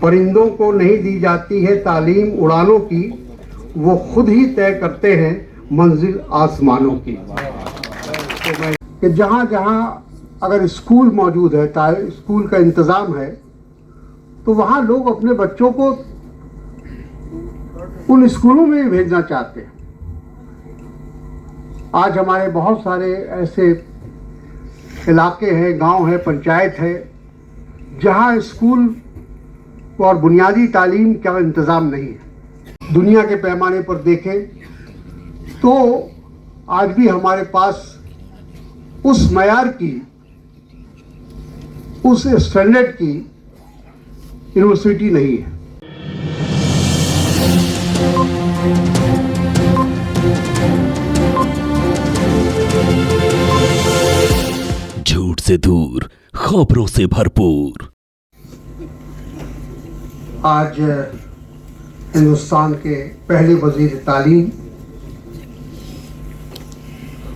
परिंदों को नहीं दी जाती है तालीम उड़ानों की, वो खुद ही तय करते हैं मंजिल आसमानों की। कि जहाँ जहाँ अगर स्कूल मौजूद है, स्कूल का इंतज़ाम है, तो वहाँ लोग अपने बच्चों को उन स्कूलों में ही भेजना चाहते हैं। आज हमारे बहुत सारे ऐसे इलाके हैं, गांव है, पंचायत है, जहाँ स्कूल और बुनियादी तालीम का इंतज़ाम नहीं है। दुनिया के पैमाने पर देखें तो आज भी हमारे पास उस मयार की, उस स्टैंडर्ड की यूनिवर्सिटी नहीं है। झूठ से दूर, खबरों से भरपूर। आज हिंदुस्तान के पहले वजीर तालीम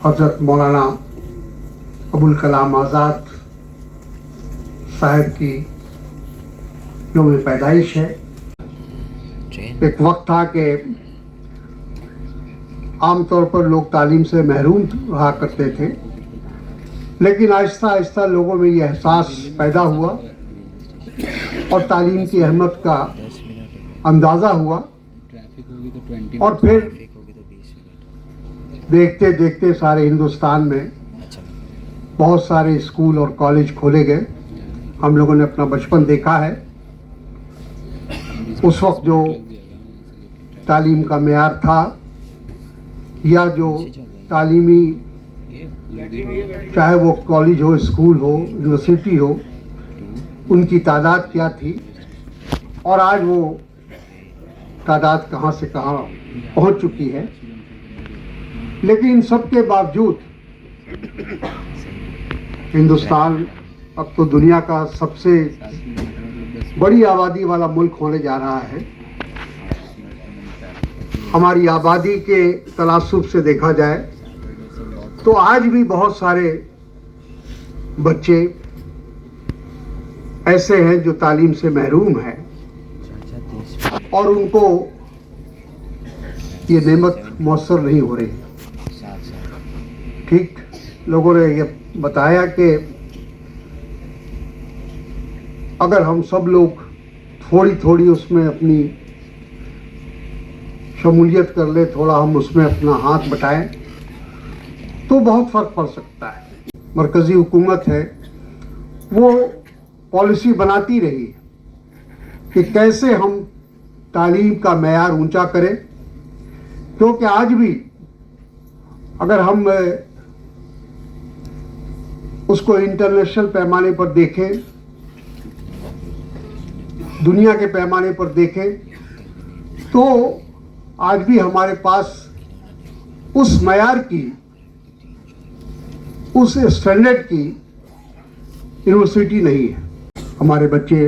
हजरत मौलाना अबुल कलाम आज़ाद साहब की यौम पैदाइश है। एक वक्त था कि आमतौर पर लोग तालीम से महरूम रहा करते थे, लेकिन आहिस्ता आहिस्ता लोगों में ये एहसास पैदा हुआ और तालीम की अहमियत का अंदाज़ा हुआ, और फिर देखते देखते सारे हिंदुस्तान में बहुत सारे स्कूल और कॉलेज खोले गए। हम लोगों ने अपना बचपन देखा है। उस वक्त जो तालीम का मेयार था या जो तालीमी, चाहे वो कॉलेज हो, स्कूल हो, यूनिवर्सिटी हो, उनकी तादाद क्या थी और आज वो तादाद कहाँ से कहाँ पहुँच चुकी है। लेकिन इन सब के बावजूद हिंदुस्तान अब तो दुनिया का सबसे बड़ी आबादी वाला मुल्क होने जा रहा है। हमारी आबादी के तनासुब से देखा जाए तो आज भी बहुत सारे बच्चे ऐसे हैं जो तालीम से महरूम हैं और उनको ये नेमत मौसर नहीं हो रही। ठीक, लोगों ने ये बताया कि अगर हम सब लोग थोड़ी थोड़ी उसमें अपनी शमूलियत कर ले, थोड़ा हम उसमें अपना हाथ बटाएं, तो बहुत फ़र्क पड़ सकता है। मरकज़ी हुकूमत है वो पॉलिसी बनाती रही कि कैसे हम तालीम का मेयार ऊंचा करें, क्योंकि आज भी अगर हम उसको इंटरनेशनल पैमाने पर देखें, दुनिया के पैमाने पर देखें, तो आज भी हमारे पास उस मयार की, उस स्टैंडर्ड की यूनिवर्सिटी नहीं है। हमारे बच्चे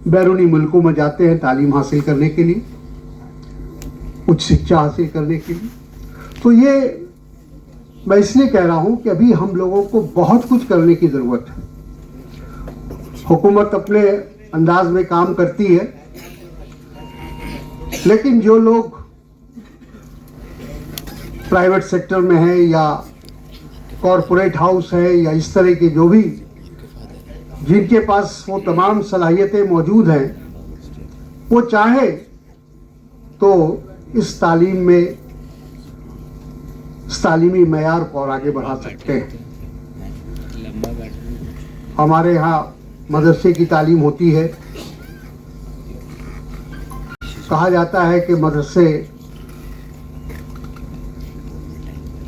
बैरूनी मुल्कों में जाते हैं तालीम हासिल करने के लिए, उच्च शिक्षा हासिल करने के लिए। तो ये मैं इसलिए कह रहा हूँ कि अभी हम लोगों को बहुत कुछ करने की ज़रूरत है। हुकूमत अपने अंदाज में काम करती है, लेकिन जो लोग प्राइवेट सेक्टर में है या कॉरपोरेट हाउस है या इस तरह के जो भी जिनके पास वो तमाम सलाहियतें मौजूद हैं, वो चाहे तो इस तालीम में, इस तालीमी मयार को और आगे बढ़ा सकते हैं। हमारे यहाँ मदरसे की तालीम होती है। कहा जाता है कि मदरसे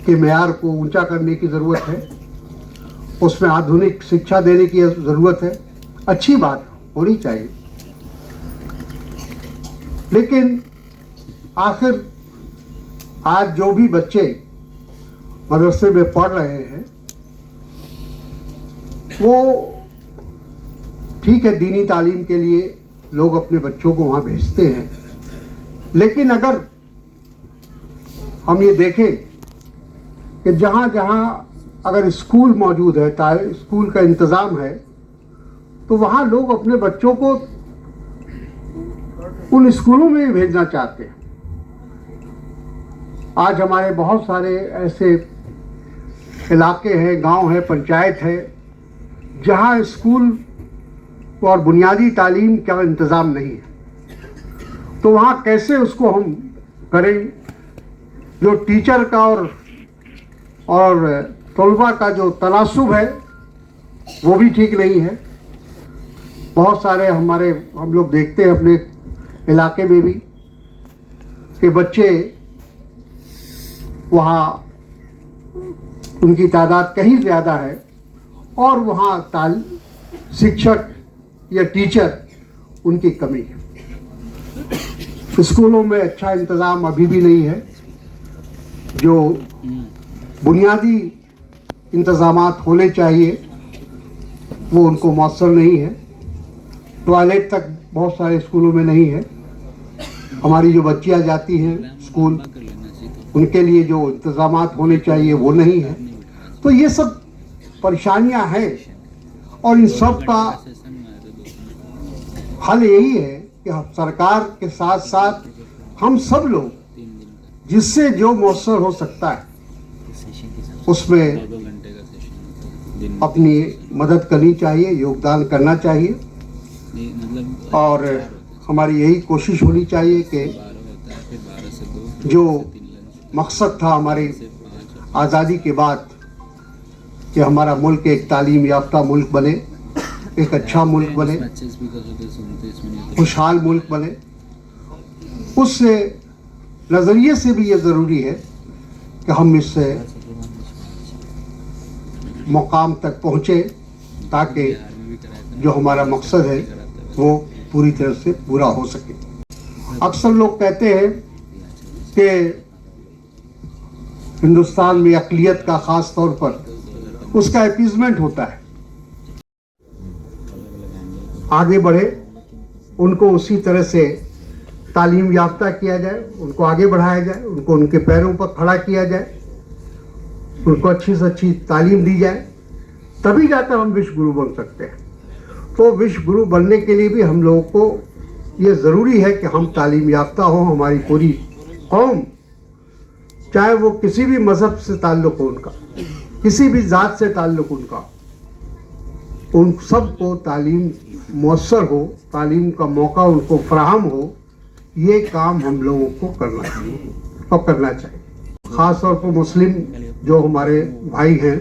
के मेयार को ऊंचा करने की ज़रूरत है, उसमें आधुनिक शिक्षा देने की ज़रूरत है। अच्छी बात होनी चाहिए, लेकिन आखिर आज जो भी बच्चे मदरसे में पढ़ रहे हैं वो ठीक है, दीनी तालीम के लिए लोग अपने बच्चों को वहाँ भेजते हैं, लेकिन अगर हम ये देखें कि जहाँ जहाँ अगर स्कूल मौजूद है, स्कूल का इंतज़ाम है, तो वहाँ लोग अपने बच्चों को उन स्कूलों में भी भेजना चाहते हैं। आज हमारे बहुत सारे ऐसे इलाके हैं, गांव है, पंचायत है, जहां स्कूल और बुनियादी तालीम का इंतज़ाम नहीं है। तो वहाँ कैसे उसको हम करें? जो टीचर का और तलबा का जो तनासुब है वो भी ठीक नहीं है। बहुत सारे हम लोग देखते हैं अपने इलाके में भी कि बच्चे वहाँ उनकी तादाद कहीं ज़्यादा है और वहाँ शिक्षक या टीचर उनकी कमी है। स्कूलों में अच्छा इंतज़ाम अभी भी नहीं है। जो बुनियादी इंतज़ामात होने चाहिए वो उनको मौसर नहीं है। टॉयलेट तक बहुत सारे स्कूलों में नहीं है। हमारी जो बच्चियां जाती हैं स्कूल, उनके लिए जो इंतज़ामात होने चाहिए वो नहीं है। तो ये सब परेशानियां हैं और इन सब का हल यही है कि हम सरकार के साथ साथ हम सब लोग जिससे जो मौसर हो सकता है उसमें अपनी मदद करनी चाहिए, योगदान करना चाहिए। और हमारी यही कोशिश होनी चाहिए कि जो मकसद था हमारी आज़ादी के बाद कि हमारा मुल्क एक तालीम याफ्ता मुल्क बने, एक अच्छा मुल्क बने, खुशहाल मुल्क बने, उस नज़रिए से भी ये ज़रूरी है कि हम इस मुकाम तक पहुँचे ताकि जो हमारा मकसद है वो पूरी तरह से पूरा हो सके। अक्सर लोग कहते हैं कि हिंदुस्तान में अक़लियत का ख़ास तौर पर उसका अपीज़मेंट होता है। आगे बढ़े, उनको उसी तरह से तालीम याफ्ता किया जाए, उनको आगे बढ़ाया जाए, उनको उनके पैरों पर खड़ा किया जाए, उनको अच्छी से अच्छी तालीम दी जाए, तभी जाकर हम विश्व गुरु बन सकते हैं। तो विश्व गुरु बनने के लिए भी हम लोगों को ये ज़रूरी है कि हम तालीम याफ्ता हों। हमारी पूरी कौम, चाहे वो किसी भी मज़हब से ताल्लुक़ हो उनका, किसी भी ज़ात से ताल्लुक़ उनका, उन सब को तालीम मौसर हो, तालीम का मौका उनको फराहम हो, ये काम हम लोगों को करना चाहिए और करना चाहिए। ख़ास तौर पर मुस्लिम जो हमारे भाई हैं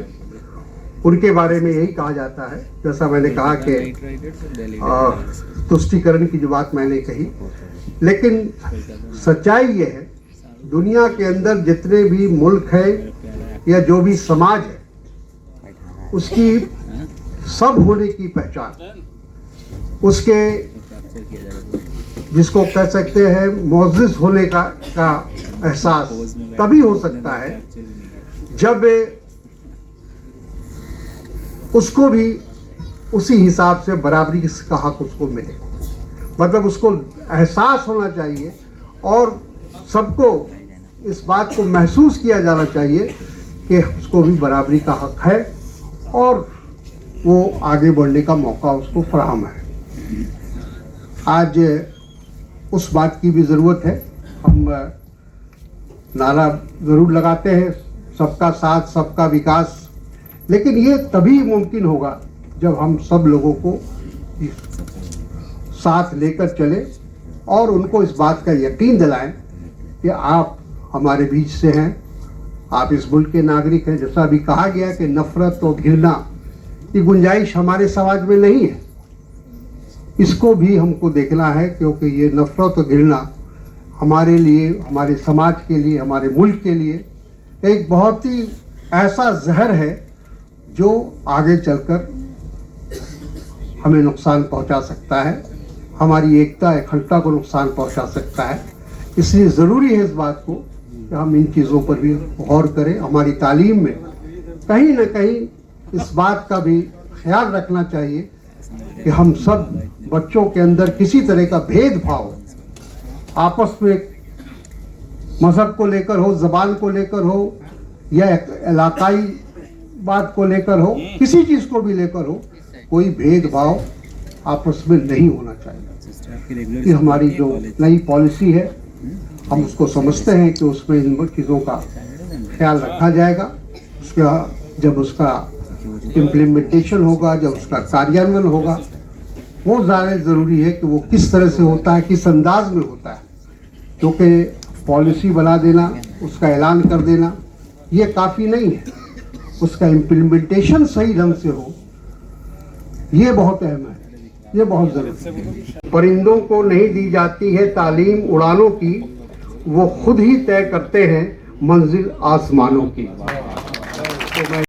उनके बारे में यही कहा जाता है, जैसा मैंने कहा कि तुष्टीकरण की जो बात मैंने कही, लेकिन सच्चाई ये है दुनिया के अंदर जितने भी मुल्क है या जो भी समाज है उसकी सब होने की पहचान, उसके जिसको कह सकते हैं मोअज़्ज़िज़ होने का एहसास तभी हो सकता है जब उसको भी उसी हिसाब से बराबरी का हक उसको मिले। मतलब उसको एहसास होना चाहिए और सबको इस बात को महसूस किया जाना चाहिए कि उसको भी बराबरी का हक है और वो आगे बढ़ने का मौका उसको फराहम है। आज उस बात की भी ज़रूरत है। हम नारा ज़रूर लगाते हैं सबका साथ सबका विकास, लेकिन ये तभी मुमकिन होगा जब हम सब लोगों को साथ लेकर चले और उनको इस बात का यकीन दिलाएं कि आप हमारे बीच से हैं, आप इस मुल्क के नागरिक हैं। जैसा अभी कहा गया कि नफ़रत और घृणा की गुंजाइश हमारे समाज में नहीं है, इसको भी हमको देखना है, क्योंकि ये नफ़रत और घृणा हमारे लिए, हमारे समाज के लिए, हमारे मुल्क के लिए एक बहुत ही ऐसा जहर है जो आगे चलकर हमें नुकसान पहुंचा सकता है, हमारी एकता अखंडता को नुकसान पहुंचा सकता है। इसलिए ज़रूरी है इस बात को कि हम इन चीज़ों पर भी गौर करें। हमारी तालीम में कहीं ना कहीं इस बात का भी ख्याल रखना चाहिए कि हम सब बच्चों के अंदर किसी तरह का भेदभाव आपस में मज़हब को लेकर हो, ज़बान को लेकर हो या इलाकाई बात को लेकर हो, किसी चीज़ को भी लेकर हो, कोई भेदभाव आपस में नहीं होना चाहिए। कि हमारी जो नई पॉलिसी है हम उसको समझते हैं कि उसमें इन चीज़ों का ख्याल रखा जाएगा। उसका जब उसका इम्प्लीमेंटेशन होगा, जब उसका कार्यान्वयन होगा, वो ज़्यादा ज़रूरी है कि वो किस तरह से होता है, किस अंदाज में होता है। क्योंकि पॉलिसी बना देना, उसका ऐलान कर देना ये काफ़ी नहीं है, उसका इम्प्लीमेंटेशन सही ढंग से हो ये बहुत अहम है, ये बहुत ज़रूरी है। परिंदों को नहीं दी जाती है तालीम उड़ानों की, वो खुद ही तय करते हैं मंजिल आसमानों की।